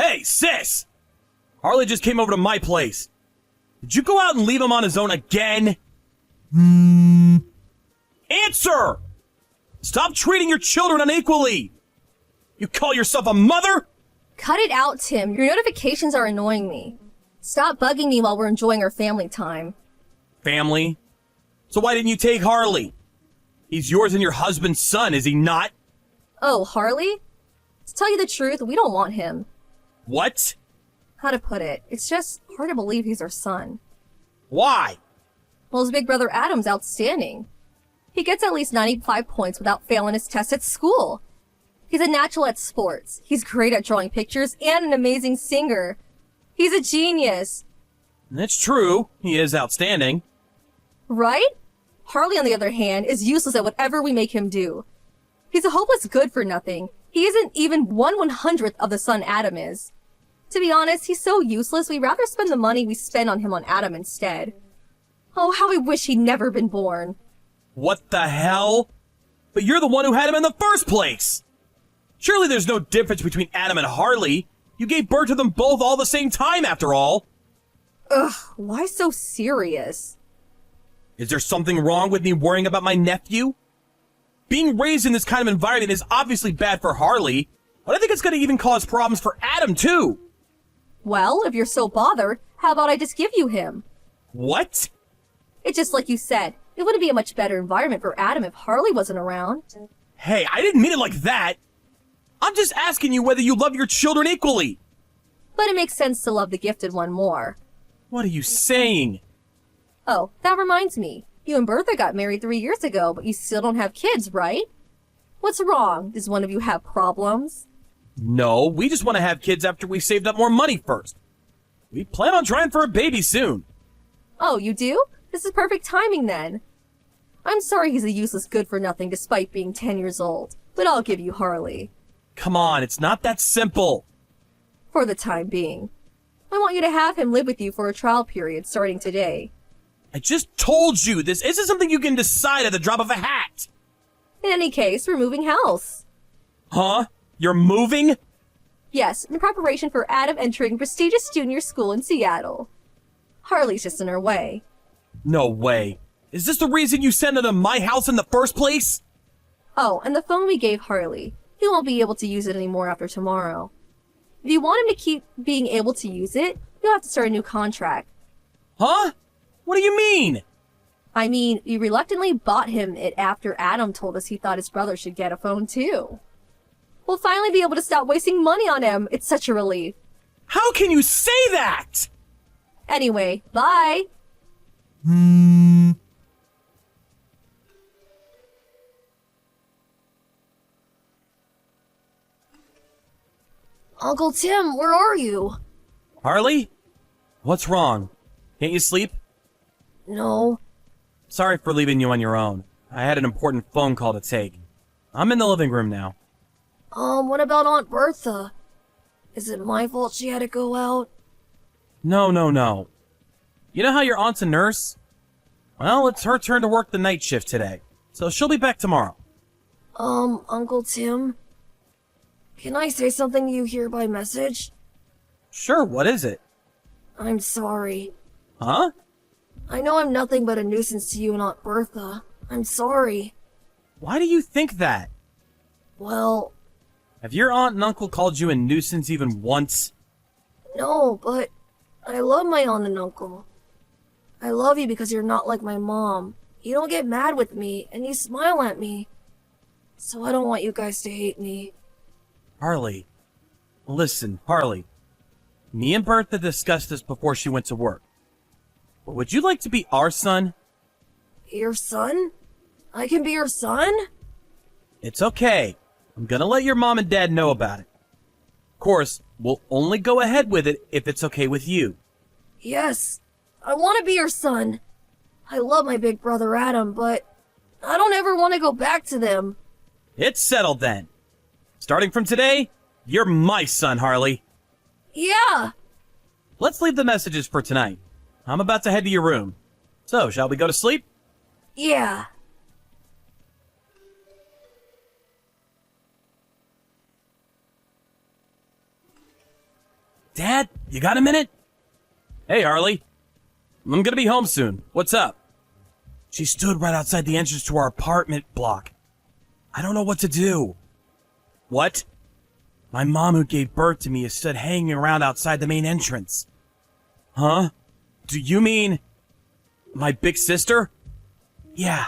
Hey, sis! Harley just came over to my place. Did you go out and leave him on his own again? Answer! Stop treating your children unequally! You call yourself a mother? Cut it out, Tim. Your notifications are annoying me. Stop bugging me while we're enjoying our family time. Family? So why didn't you take Harley? He's yours and your husband's son, is he not? Oh, Harley? To tell you the truth, we don't want him. What? How to put it? It's just hard to believe he's our son. Why? Well, his big brother Adam's outstanding. He gets at least 95 points without failing his tests at school. He's a natural at sports. He's great at drawing pictures and an amazing singer. He's a genius. That's true. He is outstanding. Right? Harley, on the other hand, is useless at whatever we make him do. He's a hopeless good-for-nothing. He isn't even 1/100th of the son Adam is. To be honest, he's so useless, we'd rather spend the money we spend on him on Adam instead. Oh, how I wish he'd never been born. What the hell? But you're the one who had him in the first place! Surely there's no difference between Adam and Harley. You gave birth to them both all the same time, after all. Ugh, why so serious? Is there something wrong with me worrying about my nephew? Being raised in this kind of environment is obviously bad for Harley, but I think it's going to even cause problems for Adam, too. Well, if you're so bothered, how about I just give you him? What? It's just like you said. It wouldn't be a much better environment for Adam if Harley wasn't around. Hey, I didn't mean it like that. I'm just asking you whether you love your children equally. But it makes sense to love the gifted one more. What are you saying? Oh, that reminds me. You and Bertha got married 3 years ago, but you still don't have kids, right? What's wrong? Does one of you have problems? No, we just want to have kids after we saved up more money first. We plan on trying for a baby soon. Oh, you do? This is perfect timing then. I'm sorry he's a useless good-for-nothing despite being 10 years old, but I'll give you Harley. Come on, it's not that simple. For the time being. I want you to have him live with you for a trial period starting today. I just told you, this isn't something you can decide at the drop of a hat. In any case, we're moving house. Huh? You're moving? Yes, in preparation for Adam entering prestigious junior school in Seattle. Harley's just in her way. No way. Is this the reason you sent her to my house in the first place? Oh, and the phone we gave Harley. He won't be able to use it anymore after tomorrow. If you want him to keep being able to use it, you'll have to start a new contract. Huh? What do you mean? I mean, we reluctantly bought him it after Adam told us he thought his brother should get a phone too. We'll finally be able to stop wasting money on him. It's such a relief. How can you say that? Anyway, bye. Uncle Tim, where are you? Harley? What's wrong? Can't you sleep? No. Sorry for leaving you on your own. I had an important phone call to take. I'm in the living room now. What about Aunt Bertha? Is it my fault she had to go out? No. You know how your aunt's a nurse? Well, it's her turn to work the night shift today, so she'll be back tomorrow. Uncle Tim? Can I say something to you here by message? Sure, what is it? I'm sorry. Huh? I know I'm nothing but a nuisance to you and Aunt Bertha. I'm sorry. Why do you think that? Well, Have your aunt and uncle called you a nuisance even once? no, but I love my aunt and uncle. I love you because you're not like my mom. You don't get mad with me, and you smile at me. So I don't want you guys to hate me. Harley. Listen, Harley. Me and Bertha discussed this before she went to work. But would you like to be our son? Your son? I can be your son? It's okay. I'm gonna let your mom and dad know about it. Of course, we'll only go ahead with it if it's okay with you. Yes, I want to be your son. I love my big brother Adam, but I don't ever want to go back to them. It's settled then. Starting from today, you're my son, Harley. Yeah! Let's leave the messages for tonight. I'm about to head to your room. So, shall we go to sleep? Yeah. Dad, you got a minute? Hey, Harley. I'm gonna be home soon. What's up? She stood right outside the entrance to our apartment block. I don't know what to do. What? My mom, who gave birth to me, is stood hanging around outside the main entrance. Huh? Do you mean my big sister? Yeah.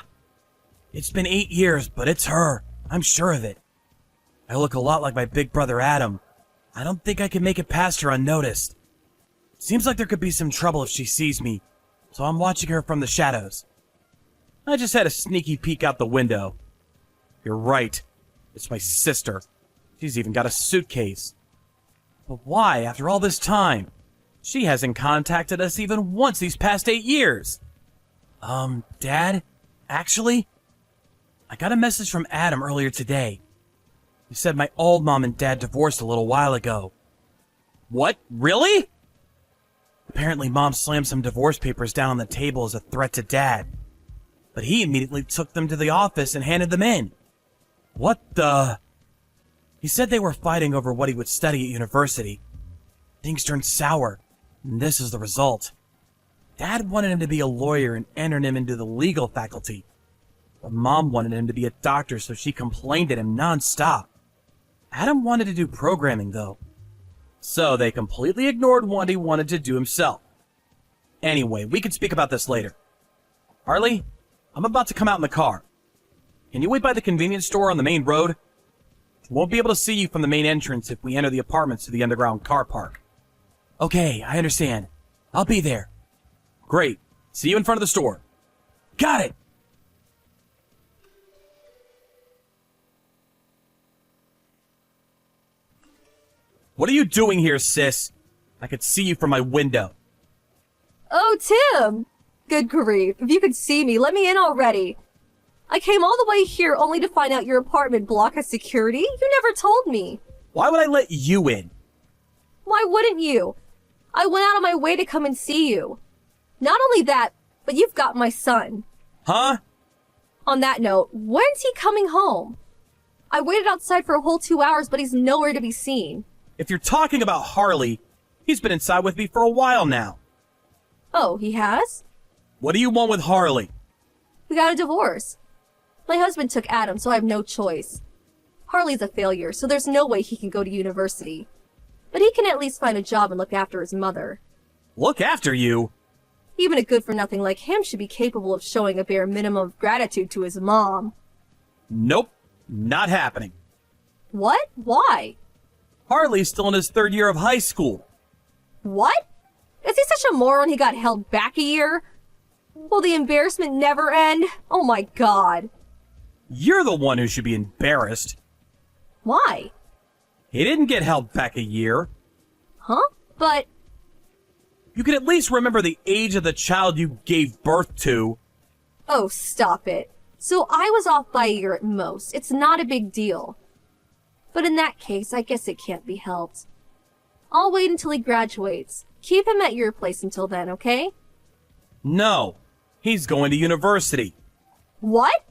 It's been 8 years, but it's her. I'm sure of it. I look a lot like my big brother Adam. I don't think I can make it past her unnoticed. Seems like there could be some trouble if she sees me, so I'm watching her from the shadows. I just had a sneaky peek out the window. You're right. It's my sister. She's even got a suitcase. But why, after all this time? She hasn't contacted us even once these past 8 years. Dad? Actually, I got a message from Adam earlier today. He said my old mom and dad divorced a little while ago. What? Really? Apparently, Mom slammed some divorce papers down on the table as a threat to Dad. But he immediately took them to the office and handed them in. What the... He said they were fighting over what he would study at university. Things turned sour, and this is the result. Dad wanted him to be a lawyer and entered him into the legal faculty. But Mom wanted him to be a doctor, so she complained at him nonstop. Adam wanted to do programming, though. So they completely ignored what he wanted to do himself. Anyway, we can speak about this later. Harley, I'm about to come out in the car. Can you wait by the convenience store on the main road? Won't be able to see you from the main entrance if we enter the apartments to the underground car park. Okay, I understand. I'll be there. Great. See you in front of the store. Got it! What are you doing here, sis? I could see you from my window. Oh, Tim! Good grief. If you could see me, let me in already. I came all the way here only to find out your apartment block has security. You never told me. Why would I let you in? Why wouldn't you? I went out of my way to come and see you. Not only that, but you've got my son. Huh? On that note, when's he coming home? I waited outside for a whole 2 hours, but he's nowhere to be seen. If you're talking about Harley, he's been inside with me for a while now. Oh, he has? What do you want with Harley? We got a divorce. My husband took Adam, so I have no choice. Harley's a failure, so there's no way he can go to university. But he can at least find a job and look after his mother. Look after you? Even a good-for-nothing like him should be capable of showing a bare minimum of gratitude to his mom. Nope, not happening. What? Why? Harley's still in his 3rd year of high school. What? Is he such a moron he got held back a year? Will the embarrassment never end? Oh my god. You're the one who should be embarrassed. Why? He didn't get held back a year. Huh? But... You can at least remember the age of the child you gave birth to. Oh, stop it. So I was off by a year at most. It's not a big deal. But in that case, I guess it can't be helped. I'll wait until he graduates. Keep him at your place until then, okay? No, he's going to university. What?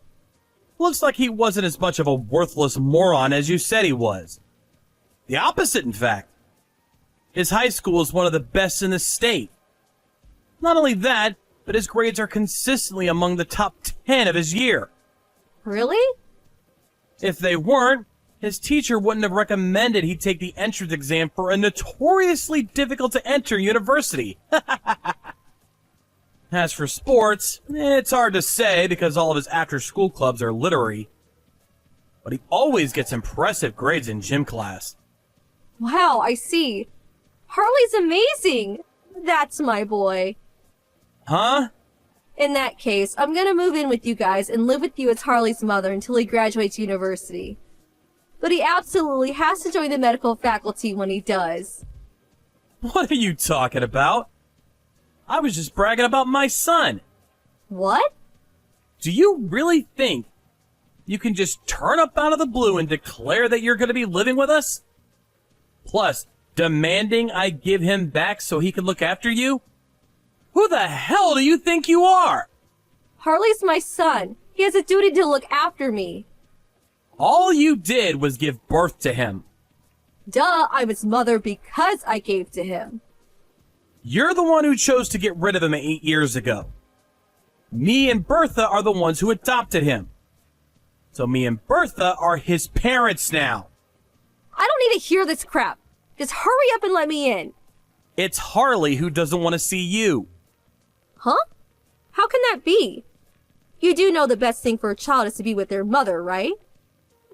Looks like he wasn't as much of a worthless moron as you said he was. The opposite, in fact. His high school is one of the best in the state. Not only that, but his grades are consistently among the top 10 of his year. Really? If they weren't, his teacher wouldn't have recommended he take the entrance exam for a notoriously difficult to enter university. As for sports, it's hard to say because all of his after-school clubs are literary. But he always gets impressive grades in gym class. Wow, I see. Harley's amazing. That's my boy. Huh? In that case, I'm gonna move in with you guys and live with you as Harley's mother until he graduates university. But he absolutely has to join the medical faculty when he does. What are you talking about? I was just bragging about my son. What? Do you really think you can just turn up out of the blue and declare that you're going to be living with us? Plus, demanding I give him back so he can look after you? Who the hell do you think you are? Harley's my son. He has a duty to look after me. All you did was give birth to him. Duh, I'm his mother because I gave to him. You're the one who chose to get rid of him 8 years ago. Me and Bertha are the ones who adopted him. So me and Bertha are his parents now. I don't need to hear this crap. Just hurry up and let me in. It's Harley who doesn't want to see you. Huh? How can that be? You do know the best thing for a child is to be with their mother, right?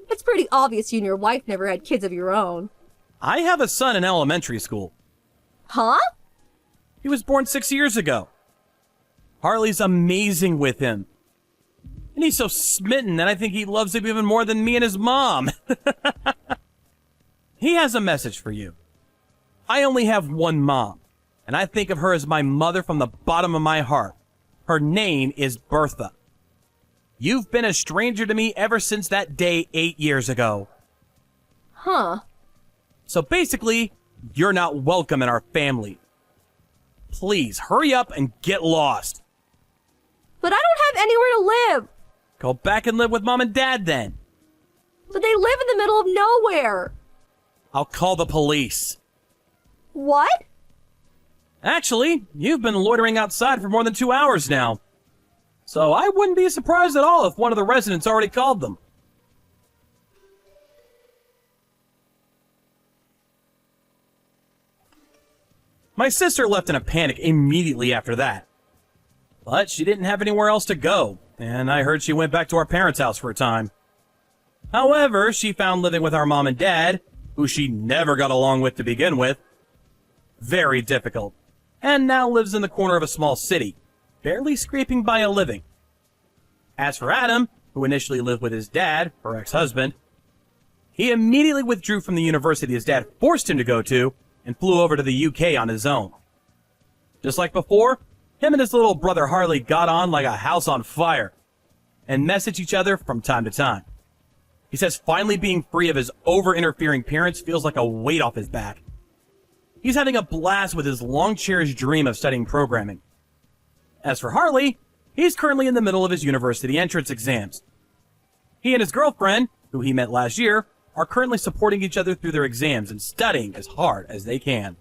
It's pretty obvious you and your wife never had kids of your own. I have a son in elementary school. Huh? He was born 6 years ago. Harley's amazing with him. And he's so smitten that I think he loves him even more than me and his mom. He has a message for you. I only have one mom, and I think of her as my mother from the bottom of my heart. Her name is Bertha. You've been a stranger to me ever since that day 8 years ago. Huh. So basically, you're not welcome in our family. Please, hurry up and get lost. But I don't have anywhere to live. Go back and live with Mom and Dad then. But they live in the middle of nowhere. I'll call the police. What? Actually, you've been loitering outside for more than 2 hours now. So I wouldn't be surprised at all if one of the residents already called them. My sister left in a panic immediately after that. But she didn't have anywhere else to go, and I heard she went back to our parents' house for a time. However, she found living with our mom and dad, who she never got along with to begin with, very difficult, and now lives in the corner of a small city, barely scraping by a living. As for Adam, who initially lived with his dad, her ex-husband, he immediately withdrew from the university his dad forced him to go to and flew over to the UK on his own. Just like before, him and his little brother Harley got on like a house on fire and message each other from time to time. He says finally being free of his over-interfering parents feels like a weight off his back. He's having a blast with his long-cherished dream of studying programming. As for Harley, he's currently in the middle of his university entrance exams. He and his girlfriend, who he met last year, are currently supporting each other through their exams and studying as hard as they can.